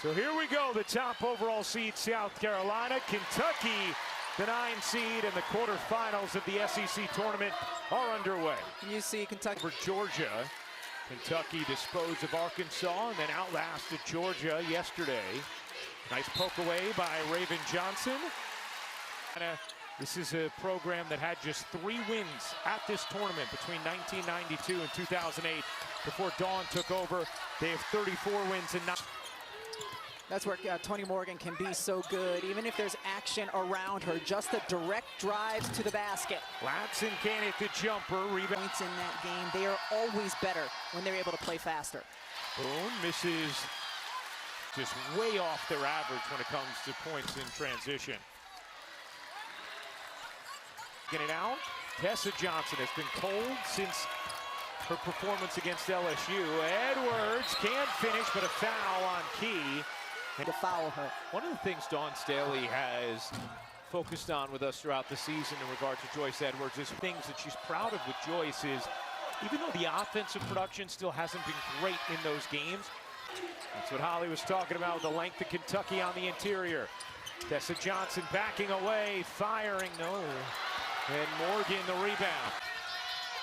So here we go, the top overall seed, South Carolina. Kentucky, the 9 seed, and the quarterfinals of the SEC tournament are underway. You see Kentucky over Georgia. Kentucky disposed of Arkansas and then outlasted Georgia yesterday. Nice poke away by Raven Johnson. This is a program that had just 3 wins at this tournament between 1992 and 2008. Before Dawn took over, they have 34 wins and 9. That's where Toni Morgan can be so good, even if there's action around her. Just the direct drives to the basket. Latson can't hit the jumper. Rebound. Points in that game. They are always better when they're able to play faster. Boone misses just way off their average when it comes to points in transition. Get it out. Tessa Johnson has been cold since her performance against LSU. Edwards can't finish, but a foul on Key. To foul her. One of the things Dawn Staley has focused on with us throughout the season in regard to Joyce Edwards is things that she's proud of with Joyce is, even though the offensive production still hasn't been great in those games, that's what Holly was talking about with the length of Kentucky on the interior. Tessa Johnson backing away, firing, no. And Morgan the rebound.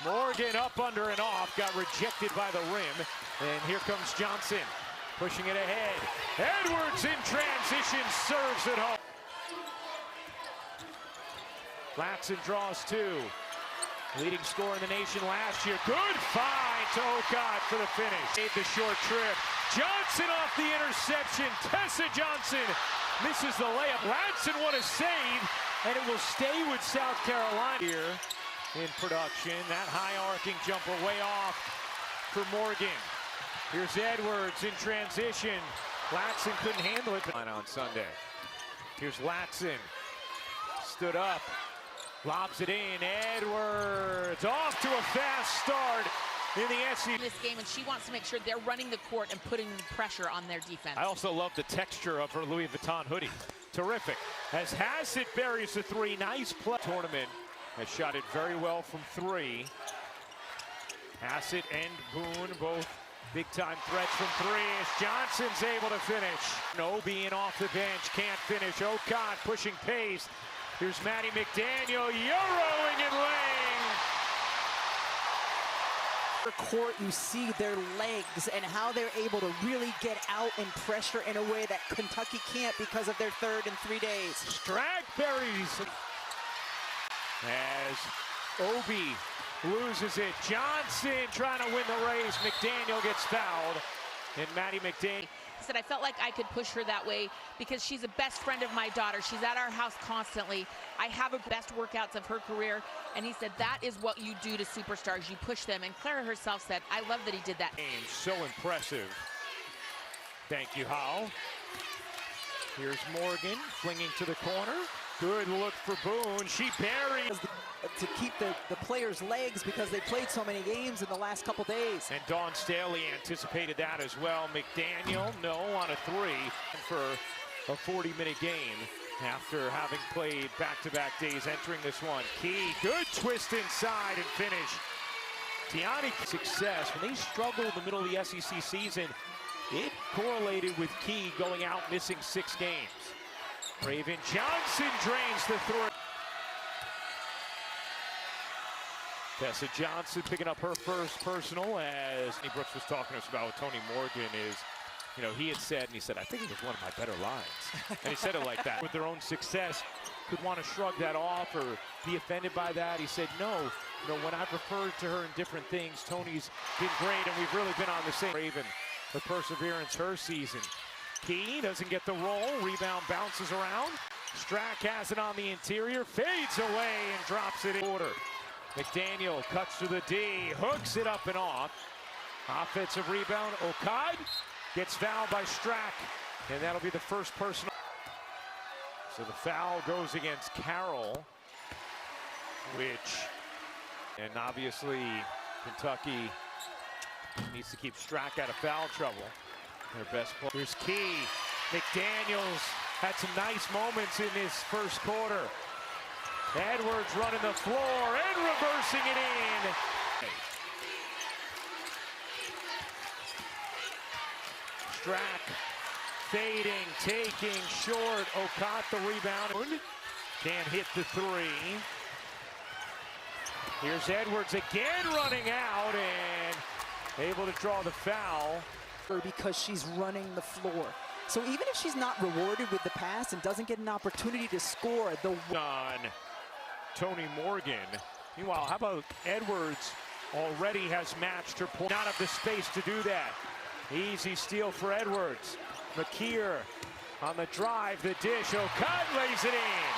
Morgan up under and off, got rejected by the rim. And here comes Johnson, pushing it ahead. Edwards in transition, serves it home. Latson draws 2. Leading scorer in the nation last year. Good find to Okad for the finish. Made the short trip. Johnson off the interception. Tessa Johnson misses the layup. Latson what a save, and it will stay with South Carolina here in production. That high arcing jumper way off for Morgan. Here's Edwards in transition. Latson couldn't handle it on Sunday. Here's Latson. Stood up. Lobs it in. Edwards off to a fast start in the SEC. This game, and she wants to make sure they're running the court and putting pressure on their defense. I also love the texture of her Louis Vuitton hoodie. Terrific. As Hassett buries the 3. Nice play. Tournament has shot it very well from 3. Hassett and Boone both big-time threats from 3 as Johnson's able to finish. No being off the bench, can't finish. Okad pushing pace. Here's Maddie McDaniel, Euroing and laying. The court, you see their legs and how they're able to really get out and pressure in a way that Kentucky can't because of their 3rd in 3 days. Strack buries as Obi loses it. Johnson trying to win the race. McDaniel gets fouled. And Maddie McDaniel. He said, I felt like I could push her that way because she's a best friend of my daughter. She's at our house constantly. I have her best workouts of her career. And he said, that is what you do to superstars. You push them. And Clara herself said, I love that he did that. So impressive. Thank you, Howell. Here's Morgan flinging to the corner. Good look for Boone. She buries. To keep the players' legs because they played so many games in the last couple days. And Dawn Staley anticipated that as well. McDaniel, no, on a 3 for a 40-minute game after having played back-to-back days entering this one. Key, good twist inside and finish. Tiani success. When they struggled in the middle of the SEC season, it correlated with Key going out missing 6 games. Raven Johnson drains the 3. Tessa Johnson picking up her first personal as Brooks was talking to us about what Toni Morgan is. You know, he had said, and he said, I think it was one of my better lines. And he said it like that. With their own success, could want to shrug that off or be offended by that. He said, no, you know, when I've referred to her in different things, Toni's been great, and we've really been on the same. Raven, the perseverance her season. Key doesn't get the roll. Rebound bounces around. Strack has it on the interior, fades away and drops it in order. McDaniel cuts to the D, hooks it up and off. Offensive rebound, Okad gets fouled by Strack, and that'll be the first personal. So the foul goes against Carroll, and obviously Kentucky needs to keep Strack out of foul trouble. Their best player. Here's Key. McDaniels had some nice moments in this first quarter. Edwards running the floor and reversing it in. Strack Fading, taking, short. Okot the rebound. Can't hit the three. Here's Edwards again running out and able to draw the foul. Because she's running the floor. So even if she's not rewarded with the pass and doesn't get an opportunity to score, on Toni Morgan. Meanwhile, how about Edwards already has matched her point. Not have the space to do that. Easy steal for Edwards. McKeer on the drive, the dish. Okot lays it in.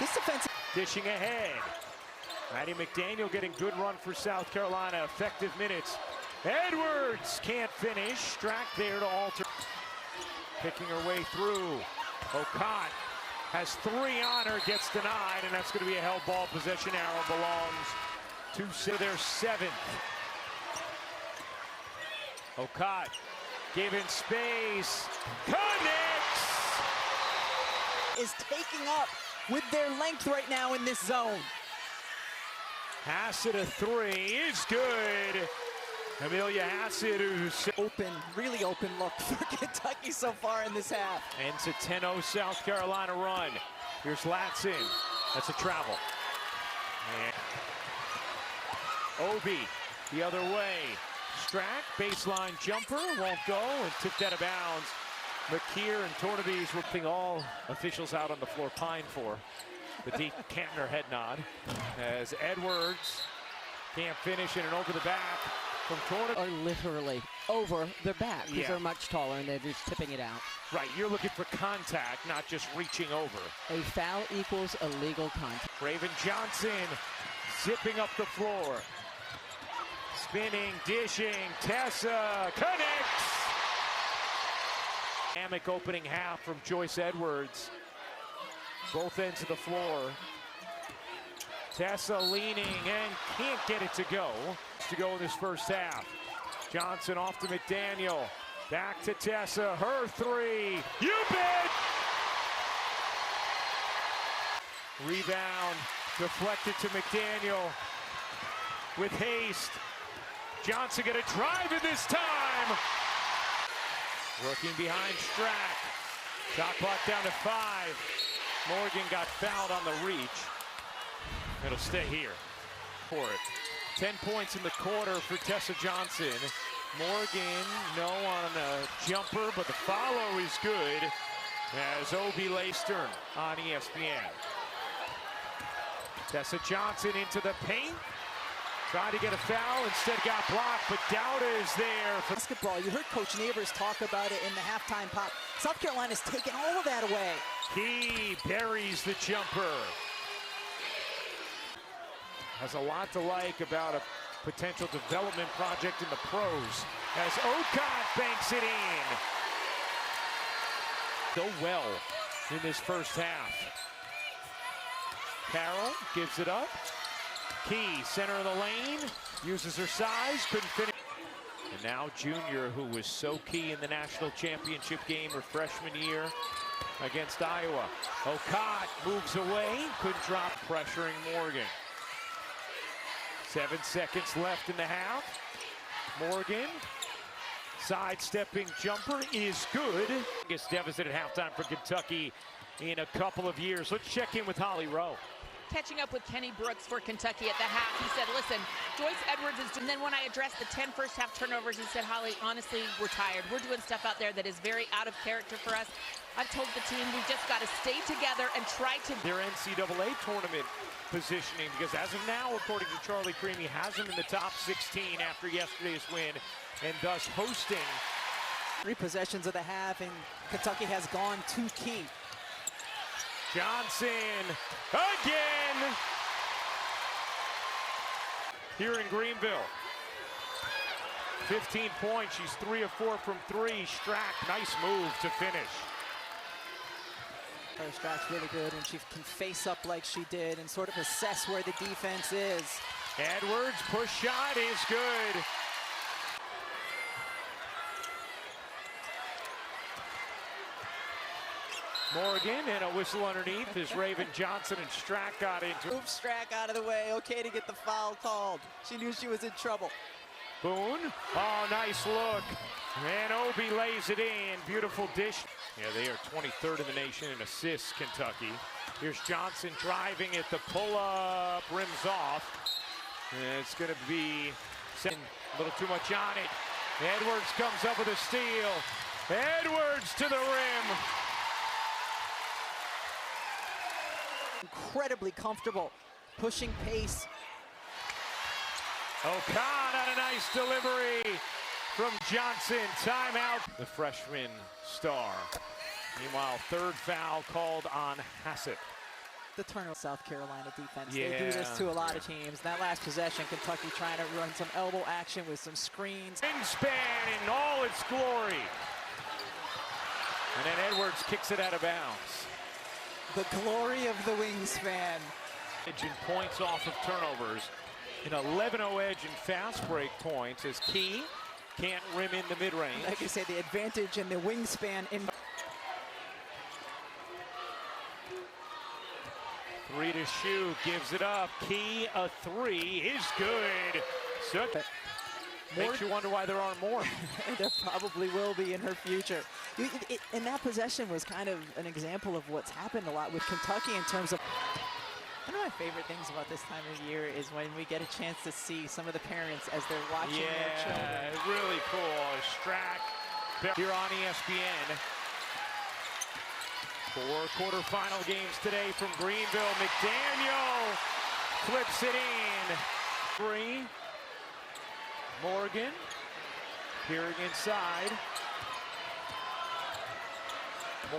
This defensive Dishing ahead. Maddie McDaniel getting good run for South Carolina. Effective minutes. Edwards can't finish. Strack there to alter. Picking her way through. Okot has three on her, gets denied, and that's going to be a held ball. Possession arrow belongs to their seventh. Okot given space. Connects! is taking up with their length right now in this zone. Hassett a three is good. Amelia Hassett, who's open, really open look for Kentucky so far in this half. Ends a 10-0 South Carolina run. Here's Latson. That's a travel. And Obi the other way. Strack, baseline jumper, won't go and tipped out of bounds. McKeer and Tornaby's whooping all officials out on the floor pine for. The deep Kantner head nod as Edwards can't finish in and over the back from Tornaby. Are literally over their back because they're much taller and they're just tipping it out. Right, you're looking for contact, not just reaching over. A foul equals illegal contact. Raven Johnson zipping up the floor. Spinning, dishing, Tessa connects! Dynamic opening half from Joyce Edwards. Both ends of the floor. Tessa leaning and can't get it to go in this first half. Johnson off to McDaniel. Back to Tessa, her three. You bet! Rebound deflected to McDaniel with haste. Johnson gonna drive it this time. Working behind Strack. Shot clock down to 5. Morgan got fouled on the reach. It'll stay here for it. 10 points in the quarter for Tessa Johnson. Morgan, no on a jumper, but the follow is good as Obi Laystern on ESPN. Tessa Johnson into the paint. Tried to get a foul, instead got blocked, but Dowda is there. For basketball, you heard Coach Neighbors talk about it in the halftime pop. South Carolina's taken all of that away. He buries the jumper. Has a lot to like about a potential development project in the pros as Okot banks it in. Go well in this first half. Carroll gives it up. Key, center of the lane, uses her size, couldn't finish. And now Junior, who was so key in the national championship game her freshman year against Iowa. Okot moves away, couldn't drop, pressuring Morgan. 7 seconds left in the half. Morgan, sidestepping jumper is good. Biggest deficit at halftime for Kentucky in a couple of years. Let's check in with Holly Rowe. Catching up with Kenny Brooks for Kentucky at the half, he said, listen, Joyce Edwards is, and then when I addressed the 10 first half turnovers, he said, Holly, honestly, we're tired. We're doing stuff out there that is very out of character for us. I've told the team we've just got to stay together and try to. Their NCAA tournament positioning, because as of now, according to Charlie Creme, he has them in the top 16 after yesterday's win, and thus hosting. 3 possessions of the half, and Kentucky has gone too key. Johnson again here in Greenville. 15 points. She's 3 of 4 from 3. Strack, nice move to finish. Strack's really good when she can face up like she did and sort of assess where the defense is. Edwards push shot is good. Morgan and a whistle underneath as Raven Johnson and Strack got into it. Move Strack out of the way. Okay to get the foul called. She knew she was in trouble. Boone. Oh, nice look. And Obi lays it in. Beautiful dish. Yeah, they are 23rd in the nation in assists, Kentucky. Here's Johnson driving it. The pull-up rims off. And it's going to be a little too much on it. Edwards comes up with a steal. Edwards to the rim. Incredibly comfortable, pushing pace. Okan on a nice delivery from Johnson. Timeout. The freshman star. Meanwhile, third foul called on Hassett. The turnover South Carolina defense. Yeah. They do this to a lot of teams. That last possession, Kentucky trying to run some elbow action with some screens. Wingspan in all its glory. And then Edwards kicks it out of bounds. The glory of the wingspan. And points off of turnovers. An 11-0 edge in fast break points as Key can't rim in the mid-range. Like I say, the advantage in the wingspan in. 3 to shoot, gives it up. Key, a 3 is good. Makes you wonder why there aren't more. There probably will be in her future. And that possession was kind of an example of what's happened a lot with Kentucky in terms of. One of my favorite things about this time of year is when we get a chance to see some of the parents as they're watching their children. Yeah, really cool. Strack here on ESPN. 4 quarterfinal games today from Greenville. McDaniel flips it in. 3. Morgan peering inside.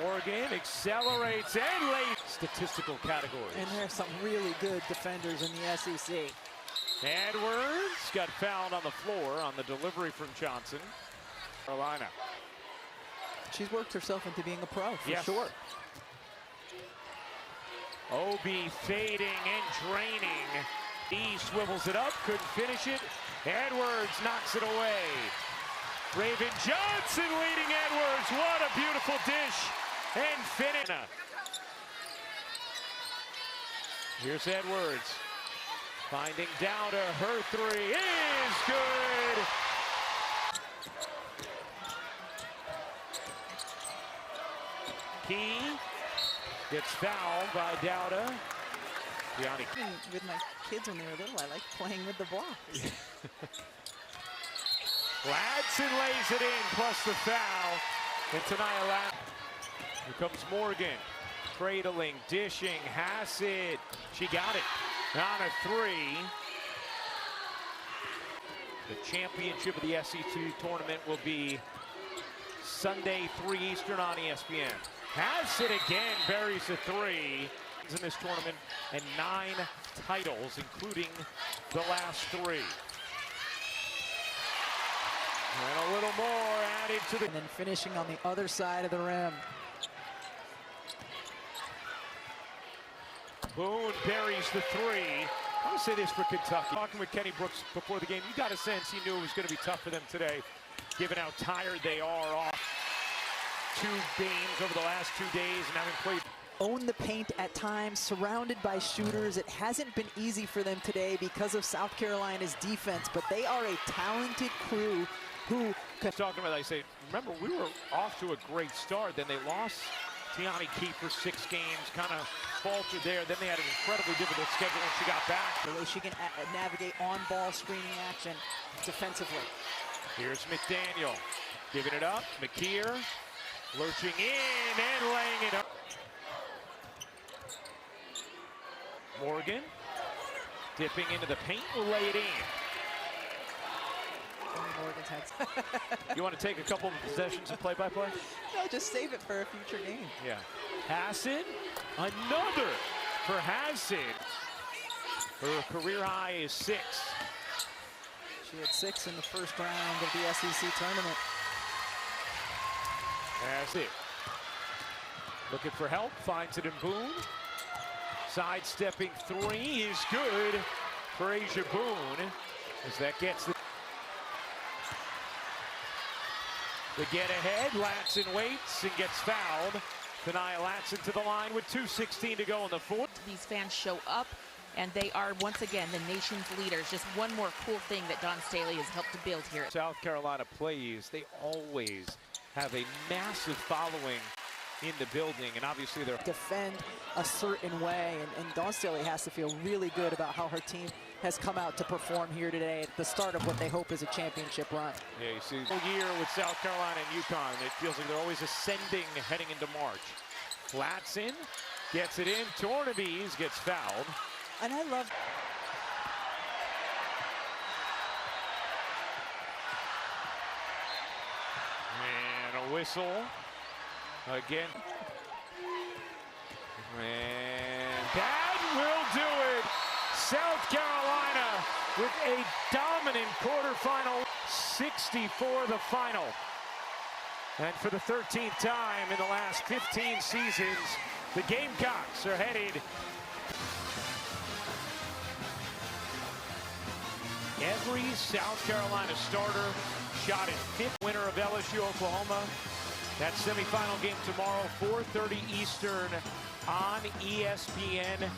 Morgan accelerates and lays statistical categories. And there's some really good defenders in the SEC. Edwards got fouled on the floor on the delivery from Johnson. Carolina. She's worked herself into being a pro, for Yes. sure. Obi fading and draining. He swivels it up, couldn't finish it. Edwards knocks it away. Raven Johnson leading Edwards. What a beautiful dish and finish. Here's Edwards finding Dowda. Her 3 is good. Key gets fouled by Dowda. With my kids when they were little, I liked playing with the blocks. Ladson lays it in, plus the foul. And tonight, here comes Morgan. Cradling, dishing, Hassett. She got it. On a 3. The championship of the SEC tournament will be Sunday, 3 Eastern on ESPN. Hassett again buries a 3 in this tournament and 9 titles, including the last 3. And a little more added to the. And then finishing on the other side of the rim. Boone buries the 3. I want to say this for Kentucky. Talking with Kenny Brooks before the game, you got a sense he knew it was going to be tough for them today, given how tired they are off 2 games over the last 2 days and having played. Own the paint at times, surrounded by shooters. It hasn't been easy for them today because of South Carolina's defense, but they are a talented crew who. Talking about, I say, remember, we were off to a great start. Then they lost Tiani Key for 6 games, kind of faltered there. Then they had an incredibly difficult schedule when she got back. The way she can navigate on-ball screening action defensively. Here's McDaniel giving it up. McKeer lurching in and laying it up. Morgan dipping into the paint, will lay it in. Morgan's had. You want to take a couple of possessions of play-by-play? No, just save it for a future game. Yeah. Hassett, another for Hassett. Her career high is 6. She had 6 in the first round of the SEC tournament. Hassett looking for help, finds it in Boone. Sidestepping 3 is good for Asia Boone as that gets the get ahead. Latson waits and gets fouled. Tania Latson to the line with 2:16 to go in the 4th. These fans show up And they are, once again, the nation's leaders. Just one more cool thing that Dawn Staley has helped to build here. South Carolina plays, they always have a massive following in the building, and obviously they're defend a certain way, and Dawn Staley has to feel really good about how her team has come out to perform here today at the start of what they hope is a championship run. Yeah, you see the year with South Carolina and UConn, it feels like they're always ascending heading into March. Flatson gets it in, Tornabees gets fouled. And I love and a whistle again. And that will do it. South Carolina with a dominant quarterfinal, 64 the final. And for the 13th time in the last 15 seasons, the Gamecocks are headed. Every South Carolina starter shot at fifth. Winner of LSU Oklahoma. That semifinal game tomorrow, 4:30 Eastern on ESPN2.